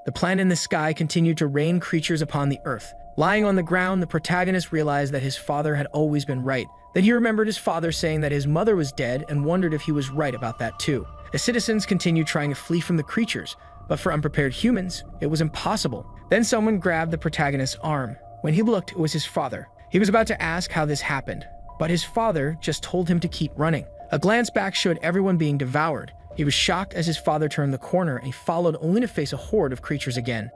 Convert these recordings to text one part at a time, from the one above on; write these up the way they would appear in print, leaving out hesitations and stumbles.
The planet in the sky continued to rain creatures upon the earth. Lying on the ground, the protagonist realized that his father had always been right. Then he remembered his father saying that his mother was dead and wondered if he was right about that too. The citizens continued trying to flee from the creatures, but for unprepared humans, it was impossible. Then someone grabbed the protagonist's arm. When he looked, it was his father. He was about to ask how this happened, but his father just told him to keep running. A glance back showed everyone being devoured. He was shocked as his father turned the corner and he followed only to face a horde of creatures again.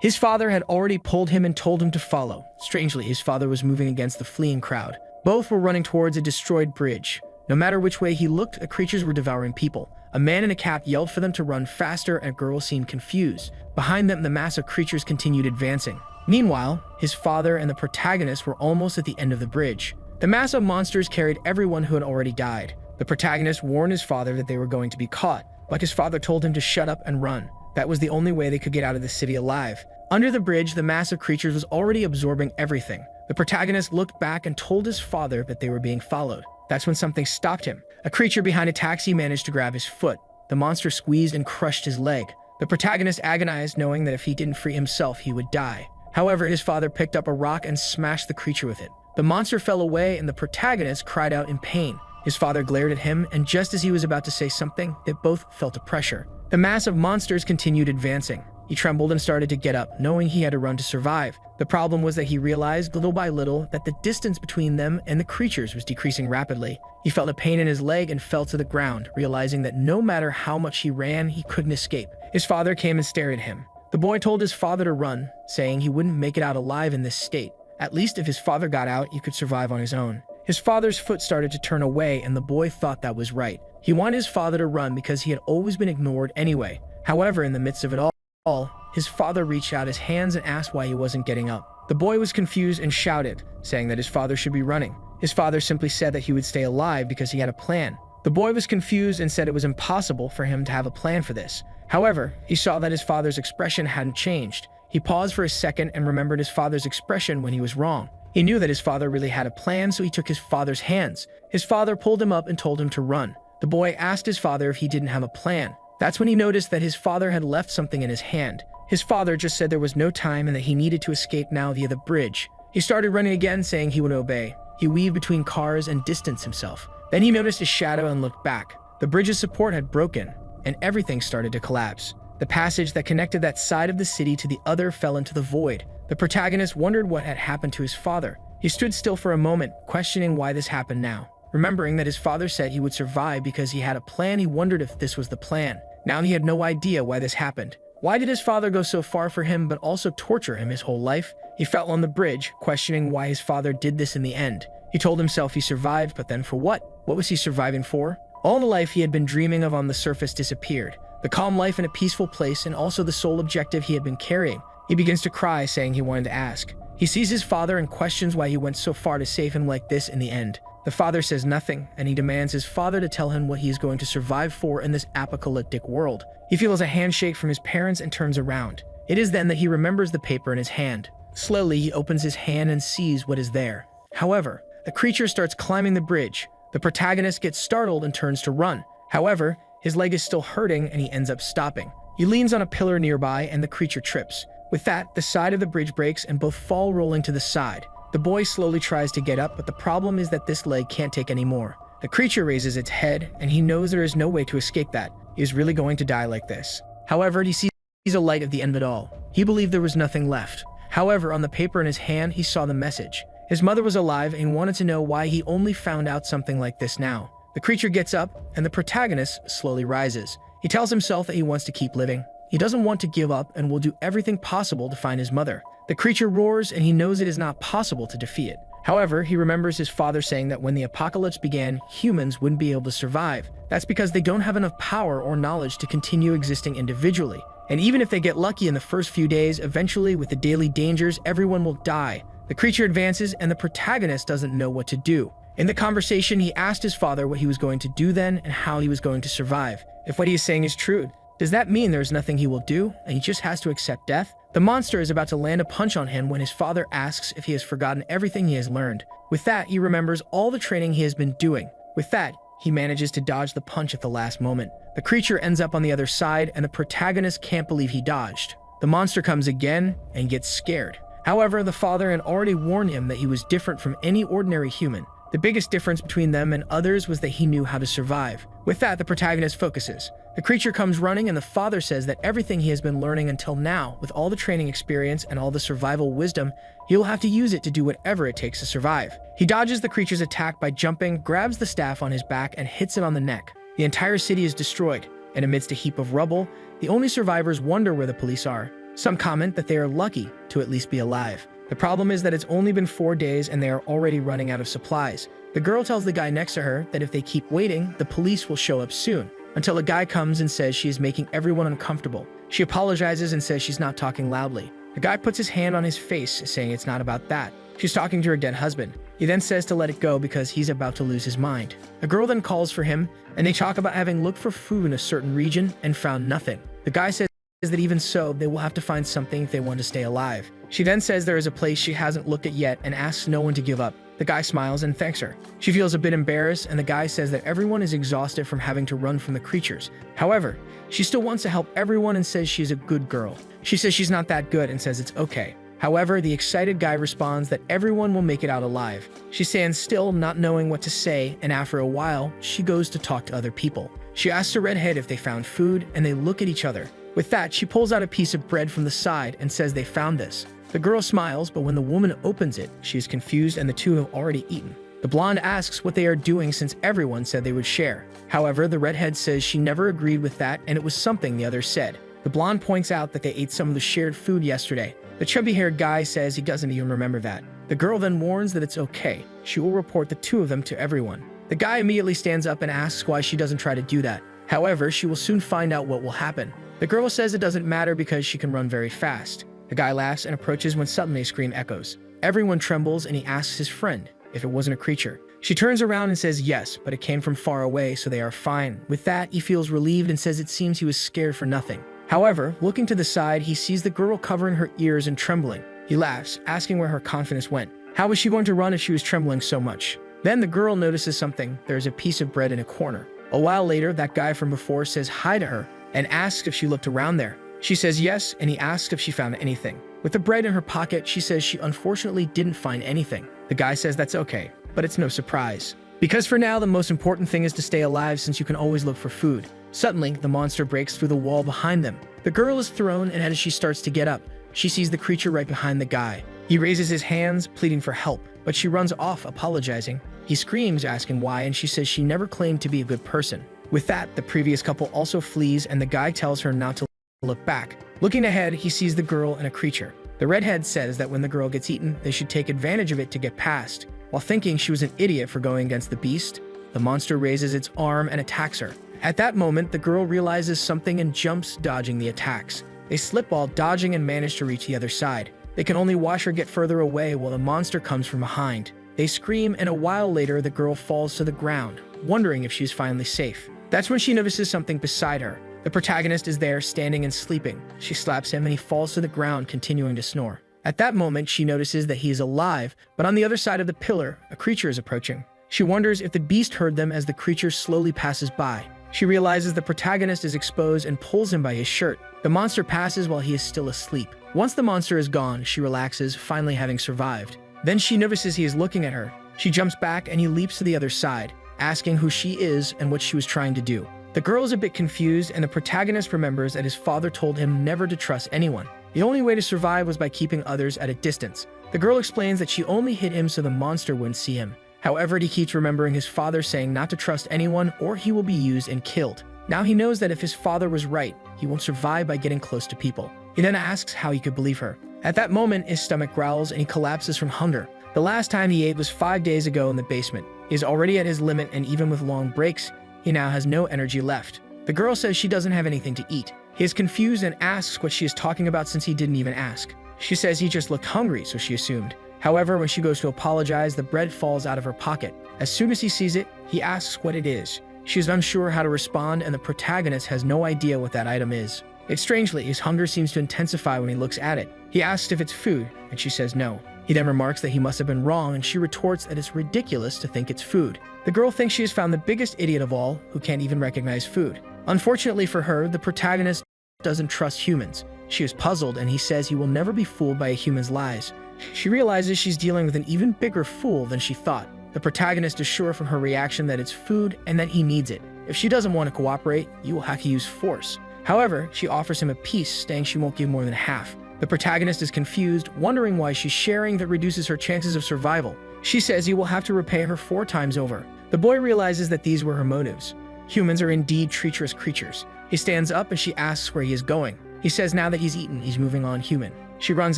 His father had already pulled him and told him to follow. Strangely, his father was moving against the fleeing crowd. Both were running towards a destroyed bridge. No matter which way he looked, the creatures were devouring people. A man in a cap yelled for them to run faster and a girl seemed confused. Behind them, the mass of creatures continued advancing. Meanwhile, his father and the protagonist were almost at the end of the bridge. The mass of monsters carried everyone who had already died. The protagonist warned his father that they were going to be caught, but his father told him to shut up and run. That was the only way they could get out of the city alive. Under the bridge, the mass of creatures was already absorbing everything. The protagonist looked back and told his father that they were being followed. That's when something stopped him. A creature behind a taxi managed to grab his foot. The monster squeezed and crushed his leg. The protagonist agonized, knowing that if he didn't free himself, he would die. However, his father picked up a rock and smashed the creature with it. The monster fell away and the protagonist cried out in pain. His father glared at him, and just as he was about to say something, they both felt a pressure. The mass of monsters continued advancing. He trembled and started to get up, knowing he had to run to survive. The problem was that he realized little by little that the distance between them and the creatures was decreasing rapidly. He felt a pain in his leg and fell to the ground, realizing that no matter how much he ran, he couldn't escape. His father came and stared at him. The boy told his father to run, saying he wouldn't make it out alive in this state. At least if his father got out, he could survive on his own. His father's foot started to turn away, and the boy thought that was right. He wanted his father to run because he had always been ignored anyway. However, in the midst of it all, his father reached out his hands and asked why he wasn't getting up. The boy was confused and shouted, saying that his father should be running. His father simply said that he would stay alive because he had a plan. The boy was confused and said it was impossible for him to have a plan for this. However, he saw that his father's expression hadn't changed. He paused for a second and remembered his father's expression when he was wrong. He knew that his father really had a plan, so he took his father's hands. His father pulled him up and told him to run. The boy asked his father if he didn't have a plan. That's when he noticed that his father had left something in his hand. His father just said there was no time and that he needed to escape now via the bridge. He started running again, saying he would obey. He weaved between cars and distanced himself. Then he noticed his shadow and looked back. The bridge's support had broken, and everything started to collapse. The passage that connected that side of the city to the other fell into the void. The protagonist wondered what had happened to his father. He stood still for a moment, questioning why this happened now. Remembering that his father said he would survive because he had a plan, he wondered if this was the plan. Now he had no idea why this happened. Why did his father go so far for him but also torture him his whole life? He fell on the bridge, questioning why his father did this in the end. He told himself he survived, but then for what? What was he surviving for? All the life he had been dreaming of on the surface disappeared. The calm life in a peaceful place and also the sole objective he had been carrying. He begins to cry, saying he wanted to ask. He sees his father and questions why he went so far to save him like this in the end. The father says nothing, and he demands his father to tell him what he is going to survive for in this apocalyptic world. He feels a handshake from his parents and turns around. It is then that he remembers the paper in his hand. Slowly, he opens his hand and sees what is there. However, the creature starts climbing the bridge. The protagonist gets startled and turns to run. However, his leg is still hurting and he ends up stopping. He leans on a pillar nearby and the creature trips. With that, the side of the bridge breaks and both fall rolling to the side. The boy slowly tries to get up, but the problem is that this leg can't take any more. The creature raises its head and he knows there is no way to escape that. He is really going to die like this. However, he sees a light at the end of it all. He believed there was nothing left. However, on the paper in his hand, he saw the message. His mother was alive and wanted to know why he only found out something like this now. The creature gets up and the protagonist slowly rises. He tells himself that he wants to keep living. He doesn't want to give up and will do everything possible to find his mother. The creature roars and he knows it is not possible to defeat it. However, he remembers his father saying that when the apocalypse began, humans wouldn't be able to survive. That's because they don't have enough power or knowledge to continue existing individually. And even if they get lucky in the first few days, eventually with the daily dangers, everyone will die. The creature advances and the protagonist doesn't know what to do. In the conversation, he asked his father what he was going to do then and how he was going to survive. If what he is saying is true, does that mean there's nothing he will do and he just has to accept death? The monster is about to land a punch on him when his father asks if he has forgotten everything he has learned. With that, he remembers all the training he has been doing. With that, he manages to dodge the punch at the last moment. The creature ends up on the other side and the protagonist can't believe he dodged. The monster comes again and gets scared. However, the father had already warned him that he was different from any ordinary human. The biggest difference between them and others was that he knew how to survive. With that, the protagonist focuses. The creature comes running and the father says that everything he has been learning until now, with all the training experience and all the survival wisdom, he will have to use it to do whatever it takes to survive. He dodges the creature's attack by jumping, grabs the staff on his back, and hits it on the neck. The entire city is destroyed, and amidst a heap of rubble, the only survivors wonder where the police are. Some comment that they are lucky to at least be alive. The problem is that it's only been 4 days and they are already running out of supplies. The girl tells the guy next to her that if they keep waiting, the police will show up soon, until a guy comes and says she is making everyone uncomfortable. She apologizes and says she's not talking loudly. The guy puts his hand on his face, saying it's not about that. She's talking to her dead husband. He then says to let it go because he's about to lose his mind. The girl then calls for him, and they talk about having looked for food in a certain region and found nothing. The guy says that even so, they will have to find something if they want to stay alive. She then says there is a place she hasn't looked at yet and asks no one to give up. The guy smiles and thanks her. She feels a bit embarrassed, and the guy says that everyone is exhausted from having to run from the creatures. However, she still wants to help everyone and says she's a good girl. She says she's not that good and says it's okay. However, the excited guy responds that everyone will make it out alive. She stands still, not knowing what to say, and after a while, she goes to talk to other people. She asks the redhead if they found food, and they look at each other. With that, she pulls out a piece of bread from the side and says they found this. The girl smiles, but when the woman opens it, she is confused and the two have already eaten. The blonde asks what they are doing since everyone said they would share. However, the redhead says she never agreed with that and it was something the others said. The blonde points out that they ate some of the shared food yesterday. The chubby-haired guy says he doesn't even remember that. The girl then warns that it's okay. She will report the two of them to everyone. The guy immediately stands up and asks why she doesn't try to do that. However, she will soon find out what will happen. The girl says it doesn't matter because she can run very fast. The guy laughs and approaches when suddenly a scream echoes. Everyone trembles and he asks his friend if it wasn't a creature. She turns around and says yes, but it came from far away, so they are fine. With that, he feels relieved and says it seems he was scared for nothing. However, looking to the side, he sees the girl covering her ears and trembling. He laughs, asking where her confidence went. How was she going to run if she was trembling so much? Then the girl notices something. There's a piece of bread in a corner. A while later, that guy from before says hi to her and asks if she looked around there. She says yes, and he asks if she found anything. With the bread in her pocket, she says she unfortunately didn't find anything. The guy says that's okay, but it's no surprise. Because for now, the most important thing is to stay alive since you can always look for food. Suddenly, the monster breaks through the wall behind them. The girl is thrown, and as she starts to get up, she sees the creature right behind the guy. He raises his hands, pleading for help, but she runs off, apologizing. He screams, asking why, and she says she never claimed to be a good person. With that, the previous couple also flees, and the guy tells her not to look back. Looking ahead, he sees the girl and a creature. The redhead says that when the girl gets eaten, they should take advantage of it to get past. While thinking she was an idiot for going against the beast, the monster raises its arm and attacks her. At that moment, the girl realizes something and jumps, dodging the attacks. They slip while dodging and manage to reach the other side. They can only watch her get further away while the monster comes from behind. They scream, and a while later, the girl falls to the ground, wondering if she's finally safe. That's when she notices something beside her. The protagonist is there, standing and sleeping. She slaps him and he falls to the ground, continuing to snore. At that moment, she notices that he is alive, but on the other side of the pillar, a creature is approaching. She wonders if the beast heard them as the creature slowly passes by. She realizes the protagonist is exposed and pulls him by his shirt. The monster passes while he is still asleep. Once the monster is gone, she relaxes, finally having survived. Then she notices he is looking at her. She jumps back and he leaps to the other side, asking who she is and what she was trying to do. The girl is a bit confused, and the protagonist remembers that his father told him never to trust anyone. The only way to survive was by keeping others at a distance. The girl explains that she only hit him so the monster wouldn't see him. However, he keeps remembering his father saying not to trust anyone or he will be used and killed. Now he knows that if his father was right, he won't survive by getting close to people. He then asks how he could believe her. At that moment, his stomach growls and he collapses from hunger. The last time he ate was 5 days ago in the basement. He is already at his limit, and even with long breaks, he now has no energy left. The girl says she doesn't have anything to eat. He is confused and asks what she is talking about since he didn't even ask. She says he just looked hungry, so she assumed. However, when she goes to apologize, the bread falls out of her pocket. As soon as he sees it, he asks what it is. She is unsure how to respond, and the protagonist has no idea what that item is. Strangely, his hunger seems to intensify when he looks at it. He asks if it's food, and she says no. He then remarks that he must have been wrong, and she retorts that it's ridiculous to think it's food. The girl thinks she has found the biggest idiot of all, who can't even recognize food. Unfortunately for her, the protagonist doesn't trust humans. She is puzzled, and he says he will never be fooled by a human's lies. She realizes she's dealing with an even bigger fool than she thought. The protagonist is sure from her reaction that it's food and that he needs it. If she doesn't want to cooperate, you will have to use force. However, she offers him a piece, saying she won't give more than half. The protagonist is confused, wondering why she's sharing that reduces her chances of survival. She says he will have to repay her 4 times over. The boy realizes that these were her motives. Humans are indeed treacherous creatures. He stands up and she asks where he is going. He says now that he's eaten, he's moving on human. She runs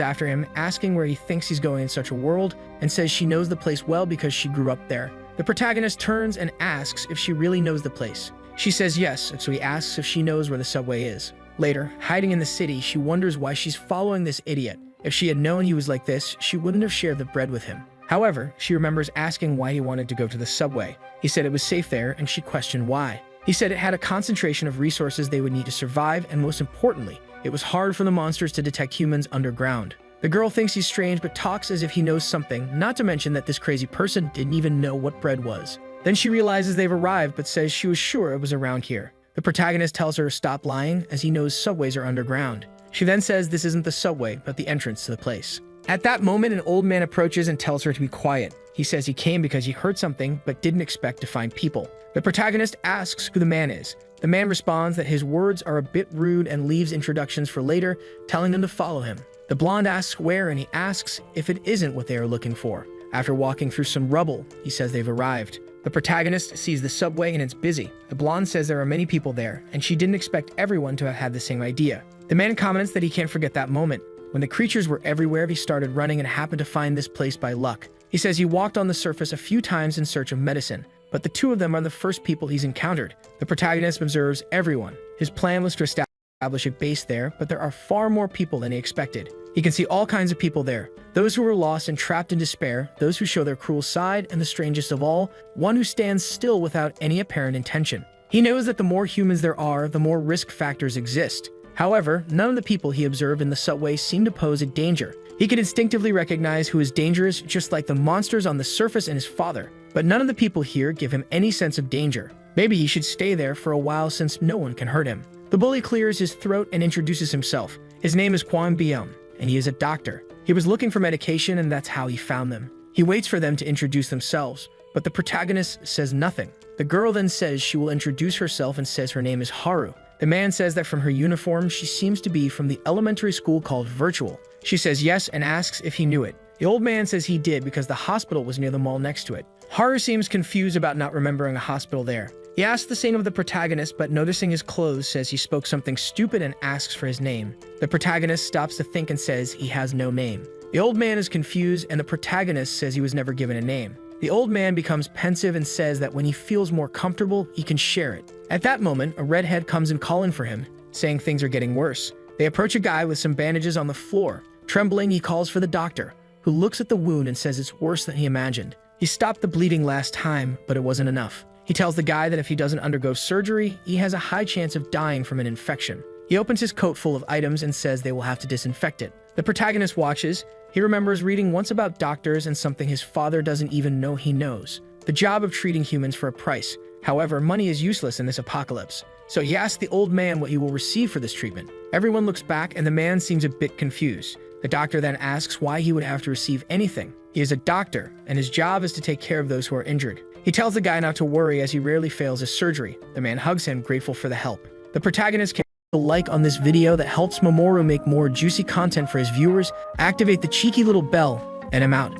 after him, asking where he thinks he's going in such a world, and says she knows the place well because she grew up there. The protagonist turns and asks if she really knows the place. She says yes, so he asks if she knows where the subway is. Later, hiding in the city, she wonders why she's following this idiot. If she had known he was like this, she wouldn't have shared the bread with him. However, she remembers asking why he wanted to go to the subway. He said it was safe there, and she questioned why. He said it had a concentration of resources they would need to survive, and most importantly, it was hard for the monsters to detect humans underground. The girl thinks he's strange but talks as if he knows something, not to mention that this crazy person didn't even know what bread was. Then she realizes they've arrived but says she was sure it was around here. The protagonist tells her to stop lying as he knows subways are underground. She then says this isn't the subway but the entrance to the place. At that moment, an old man approaches and tells her to be quiet. He says he came because he heard something but didn't expect to find people. The protagonist asks who the man is. The man responds that his words are a bit rude and leaves introductions for later, telling them to follow him. The blonde asks where, and he asks if it isn't what they are looking for. After walking through some rubble, he says they've arrived. The protagonist sees the subway and it's busy. The blonde says there are many people there, and she didn't expect everyone to have had the same idea. The man comments that he can't forget that moment. When the creatures were everywhere, he started running and happened to find this place by luck. He says he walked on the surface a few times in search of medicine, but the 2 of them are the first people he's encountered. The protagonist observes everyone. His plan was to establish a base there, but there are far more people than he expected. He can see all kinds of people there. Those who are lost and trapped in despair, those who show their cruel side, and the strangest of all, one who stands still without any apparent intention. He knows that the more humans there are, the more risk factors exist. However, none of the people he observed in the subway seem to pose a danger. He can instinctively recognize who is dangerous, just like the monsters on the surface and his father. But none of the people here give him any sense of danger. Maybe he should stay there for a while since no one can hurt him. The bully clears his throat and introduces himself. His name is Kwon Byung, and he is a doctor. He was looking for medication, and that's how he found them. He waits for them to introduce themselves, but the protagonist says nothing. The girl then says she will introduce herself and says her name is Haru. The man says that from her uniform, she seems to be from the elementary school called Virtual. She says yes and asks if he knew it. The old man says he did because the hospital was near the mall next to it. Haru seems confused about not remembering a hospital there. He asks the same of the protagonist, but noticing his clothes says he spoke something stupid and asks for his name. The protagonist stops to think and says he has no name. The old man is confused and the protagonist says he was never given a name. The old man becomes pensive and says that when he feels more comfortable, he can share it. At that moment, a redhead comes and calling for him, saying things are getting worse. They approach a guy with some bandages on the floor. Trembling, he calls for the doctor, who looks at the wound and says it's worse than he imagined. He stopped the bleeding last time, but it wasn't enough. He tells the guy that if he doesn't undergo surgery, he has a high chance of dying from an infection. He opens his coat full of items and says they will have to disinfect it. The protagonist watches. He remembers reading once about doctors and something his father doesn't even know he knows. The job of treating humans for a price. However, money is useless in this apocalypse. So he asks the old man what he will receive for this treatment. Everyone looks back and the man seems a bit confused. The doctor then asks why he would have to receive anything. He is a doctor, and his job is to take care of those who are injured. He tells the guy not to worry as he rarely fails his surgery. The man hugs him, grateful for the help. The protagonist can leave a like on this video that helps Mamoru make more juicy content for his viewers. Activate the cheeky little bell, and I'm out.